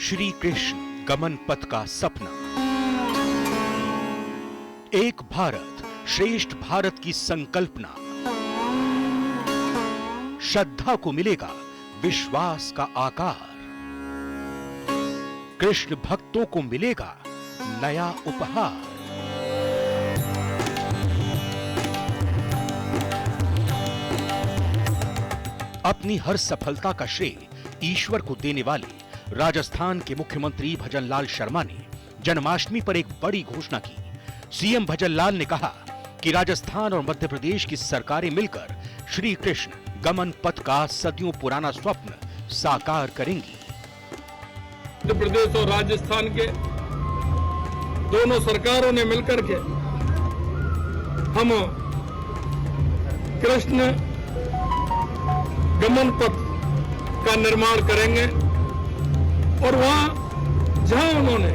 श्री कृष्ण गमन पथ का सपना। एक भारत श्रेष्ठ भारत की संकल्पना। श्रद्धा को मिलेगा विश्वास का आकार। कृष्ण भक्तों को मिलेगा नया उपहार। अपनी हर सफलता का श्रेय ईश्वर को देने वाले राजस्थान के मुख्यमंत्री भजनलाल शर्मा ने जन्माष्टमी पर एक बड़ी घोषणा की। सीएम भजनलाल ने कहा कि राजस्थान और मध्य प्रदेश की सरकारें मिलकर श्री कृष्ण गमन पथ का सदियों पुराना स्वप्न साकार करेंगी। मध्य प्रदेश और राजस्थान के दोनों सरकारों ने मिलकर के हम कृष्ण गमन पथ का निर्माण करेंगे और वहां जहां उन्होंने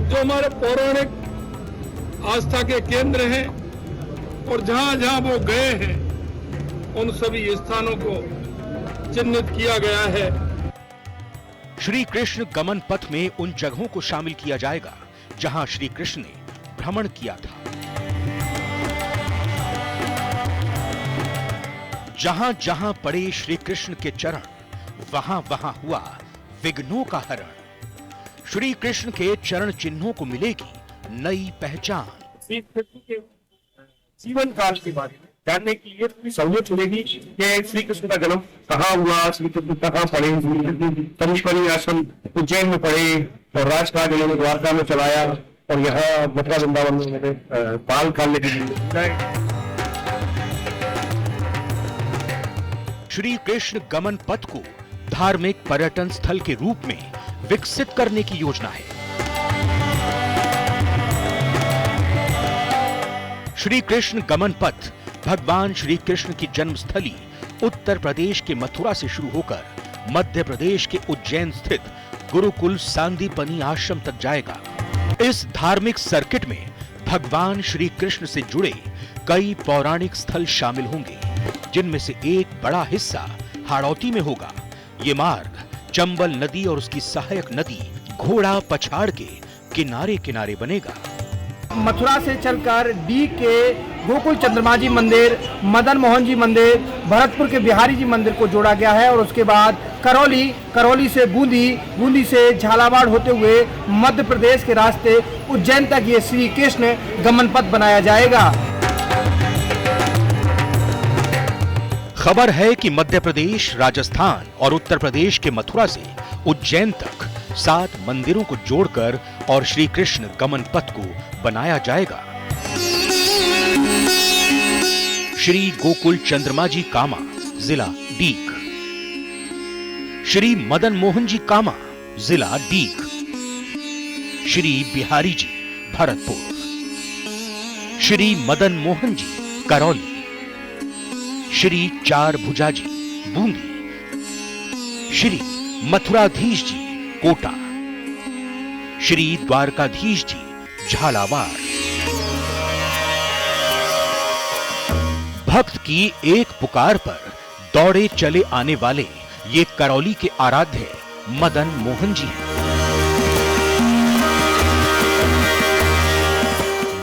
जो हमारे पौराणिक आस्था के केंद्र हैं और जहां जहां वो गए हैं उन सभी स्थानों को चिन्हित किया गया है। श्री कृष्ण गमन पथ में उन जगहों को शामिल किया जाएगा जहां श्री कृष्ण ने भ्रमण किया था। जहां जहां पड़े श्री कृष्ण के चरण, वहां वहां हुआ विघ्नों का हरण। श्री कृष्ण के चरण चिन्हों को मिलेगी नई पहचान। श्री कृष्ण के जीवन काल के बारे में जानने के लिए पूरी सहूलियत मिलेगी कि श्री कृष्ण का जन्म कहाँ हुआ, श्री कृष्ण कहाँ पढ़े। तनिष्करी आश्रम उज्जैन में पढ़े और राजकाज उन्होंने द्वारका में चलाया और यहाँ मथुरा वृंदावन में उन्होंने बाल काल के। श्री कृष्ण गमन पथ को धार्मिक पर्यटन स्थल के रूप में विकसित करने की योजना है। श्री कृष्ण गमन पथ भगवान श्री कृष्ण की जन्मस्थली उत्तर प्रदेश के मथुरा से शुरू होकर मध्य प्रदेश के उज्जैन स्थित गुरुकुल सांदीपनी आश्रम तक जाएगा। इस धार्मिक सर्किट में भगवान श्री कृष्ण से जुड़े कई पौराणिक स्थल शामिल होंगे, जिनमें से एक बड़ा हिस्सा हाड़ौती में होगा। ये मार्ग चंबल नदी और उसकी सहायक नदी घोड़ा पछाड़ के किनारे किनारे बनेगा। मथुरा से चलकर डी के गोकुल चंद्रमा जी मंदिर, मदन मोहन जी मंदिर, भरतपुर के बिहारी जी मंदिर को जोड़ा गया है और उसके बाद करौली से बूंदी से झालावाड़ होते हुए मध्य प्रदेश के रास्ते उज्जैन तक ये श्री कृष्ण गमन पथ बनाया जाएगा। खबर है कि मध्य प्रदेश, राजस्थान और उत्तर प्रदेश के मथुरा से उज्जैन तक 7 मंदिरों को जोड़कर और श्री कृष्ण गमन पथ को बनाया जाएगा। श्री गोकुल चंद्रमा जी कामा, जिला डीग। श्री मदन मोहन जी कामा, जिला डीग। श्री बिहारी जी, भरतपुर। श्री मदन मोहन जी, करौली। श्री चार भुजा जी, बूंदी। श्री मथुराधीश जी, कोटा। श्री द्वारकाधीश जी, झालावाड़। भक्त की एक पुकार पर दौड़े चले आने वाले ये करौली के आराध्य मदन मोहन जी हैं।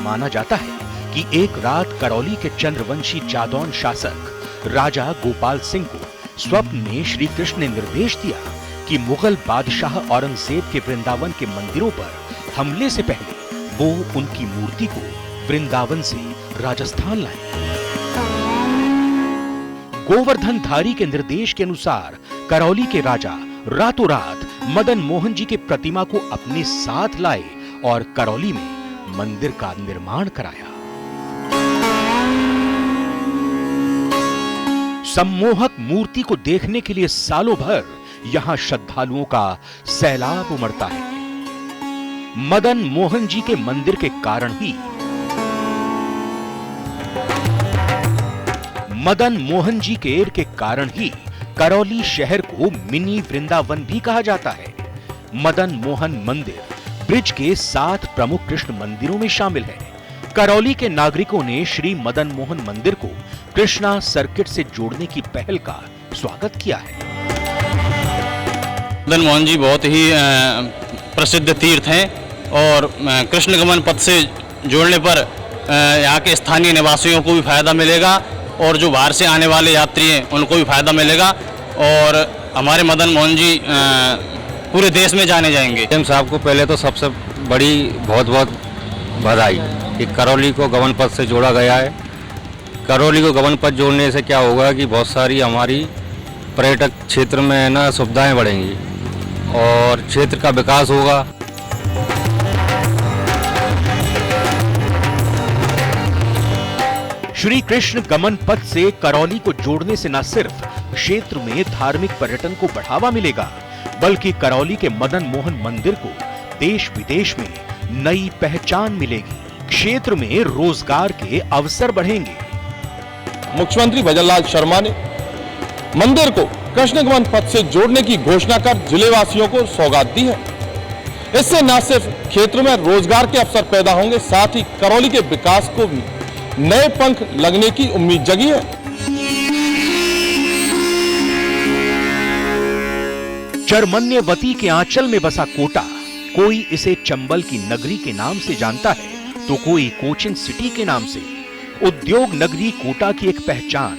माना जाता है कि एक रात करौली के चंद्रवंशी जादौन शासक राजा गोपाल सिंह को स्वप्न में श्री कृष्ण ने निर्देश दिया कि मुगल बादशाह औरंगजेब के वृंदावन के मंदिरों पर हमले से पहले वो उनकी मूर्ति को वृंदावन से राजस्थान लाए। गोवर्धनधारी के निर्देश के अनुसार करौली के राजा रातों रात मदन मोहन जी के प्रतिमा को अपने साथ लाए और करौली में मंदिर का निर्माण कराया। सम्मोहक मूर्ति को देखने के लिए सालों भर यहां श्रद्धालुओं का सैलाब उमड़ता है। मदन मोहन जी के मंदिर के कारण ही करौली शहर को मिनी वृंदावन भी कहा जाता है। मदन मोहन मंदिर ब्रिज के 7 प्रमुख कृष्ण मंदिरों में शामिल है। करौली के नागरिकों ने श्री मदन मोहन मंदिर को कृष्णा सर्किट से जोड़ने की पहल का स्वागत किया है। मदन मोहन जी बहुत ही प्रसिद्ध तीर्थ हैं और कृष्ण गमन पथ से जोड़ने पर यहाँ के स्थानीय निवासियों को भी फायदा मिलेगा और जो बाहर से आने वाले यात्री हैं उनको भी फायदा मिलेगा और हमारे मदन मोहन जी पूरे देश में जाने जाएंगे। सीएम साहब को पहले तो सबसे बड़ी बहुत बहुत बधाई कि करौली को गमन पथ से जोड़ा गया है। करौली को गमन पथ जोड़ने से क्या होगा कि बहुत सारी हमारी पर्यटक क्षेत्र में ना सुविधाएं बढ़ेंगी और क्षेत्र का विकास होगा। श्री कृष्ण गमन पथ से करौली को जोड़ने से न सिर्फ क्षेत्र में धार्मिक पर्यटन को बढ़ावा मिलेगा, बल्कि करौली के मदन मोहन मंदिर को देश विदेश में नई पहचान मिलेगी। क्षेत्र में रोजगार के अवसर बढ़ेंगे। मुख्यमंत्री भजनलाल शर्मा ने मंदिर को कृष्ण गमन पथ से जोड़ने की घोषणा कर जिलेवासियों को सौगात दी है। इससे न सिर्फ क्षेत्र में रोजगार के अवसर पैदा होंगे, साथ ही करौली के विकास को भी नए पंख लगने की उम्मीद जगी है। चरमन्यवती के आंचल में बसा कोटा, कोई इसे चंबल की नगरी के नाम से जानता है तो कोई कोचिन सिटी के नाम से। उद्योग नगरी कोटा की एक पहचान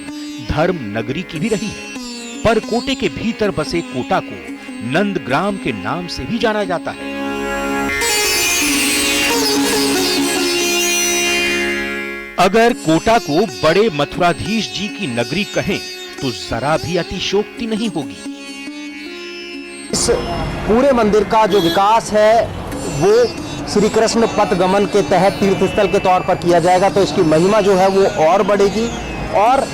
धर्म नगरी की भी रही है, पर कोटे के भीतर बसे कोटा को नंदग्राम के नाम से भी जाना जाता है। अगर कोटा को बड़े मथुराधीश जी की नगरी कहें तो जरा भी अतिशयोक्ति नहीं होगी। इस पूरे मंदिर का जो विकास है वो श्री कृष्ण पथ गमन के तहत तीर्थ स्थल के तौर पर किया जाएगा, तो इसकी महिमा जो है वो और बढ़ेगी और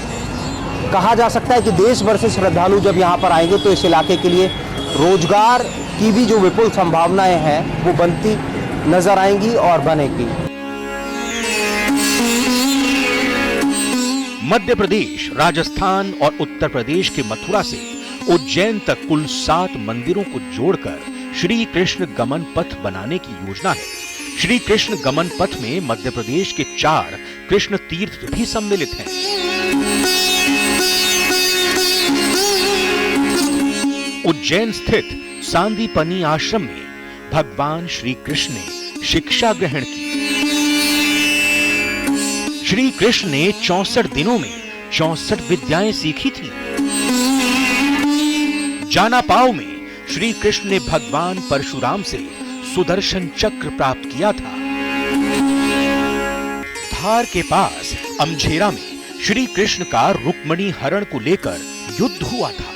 कहा जा सकता है कि देश भर से श्रद्धालु जब यहाँ पर आएंगे तो इस इलाके के लिए रोजगार की भी जो विपुल संभावनाएं हैं वो बनती नजर आएंगी और बनेगी। मध्य प्रदेश, राजस्थान और उत्तर प्रदेश के मथुरा से उज्जैन तक कुल 7 मंदिरों को जोड़कर श्री कृष्ण गमन पथ बनाने की योजना है। श्री कृष्ण गमन पथ में मध्य प्रदेश के 4 कृष्ण तीर्थ भी सम्मिलित हैं। उज्जैन स्थित सांदीपनी आश्रम में भगवान श्री कृष्ण ने शिक्षा ग्रहण की। श्री कृष्ण ने 64 दिनों में 64 विद्याएं सीखी थी। जानापाव में श्री कृष्ण ने भगवान परशुराम से सुदर्शन चक्र प्राप्त किया था। धार के पास अमझेरा में श्री कृष्ण का रुक्मणी हरण को लेकर युद्ध हुआ था।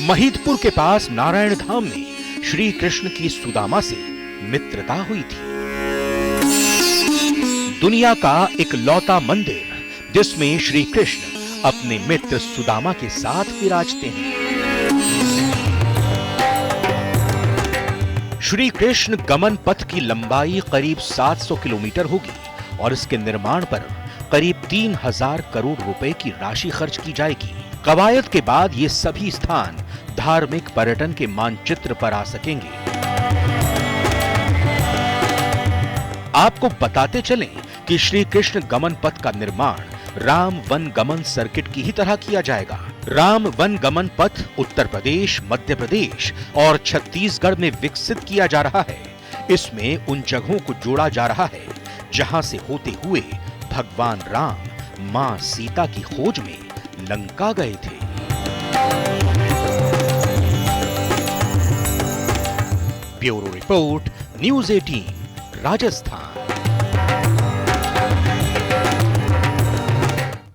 महिदपुर के पास नारायण धाम में श्री कृष्ण की सुदामा से मित्रता हुई थी। दुनिया का एक लौता मंदिर जिसमें श्री कृष्ण अपने मित्र सुदामा के साथ विराजते हैं। श्री कृष्ण गमन पथ की लंबाई करीब 700 किलोमीटर होगी और इसके निर्माण पर करीब 3000 करोड़ रुपए की राशि खर्च की जाएगी। कवायद के बाद ये सभी स्थान धार्मिक पर्यटन के मानचित्र पर आ सकेंगे। आपको बताते चलें कि श्री कृष्ण गमन पथ का निर्माण राम वन गमन सर्किट की ही तरह किया जाएगा। राम वन गमन पथ उत्तर प्रदेश, मध्य प्रदेश और छत्तीसगढ़ में विकसित किया जा रहा है। इसमें उन जगहों को जोड़ा जा रहा है जहां से होते हुए भगवान राम मां सीता की खोज में लंका गए थे। Bureau report, news 18, Rajasthan.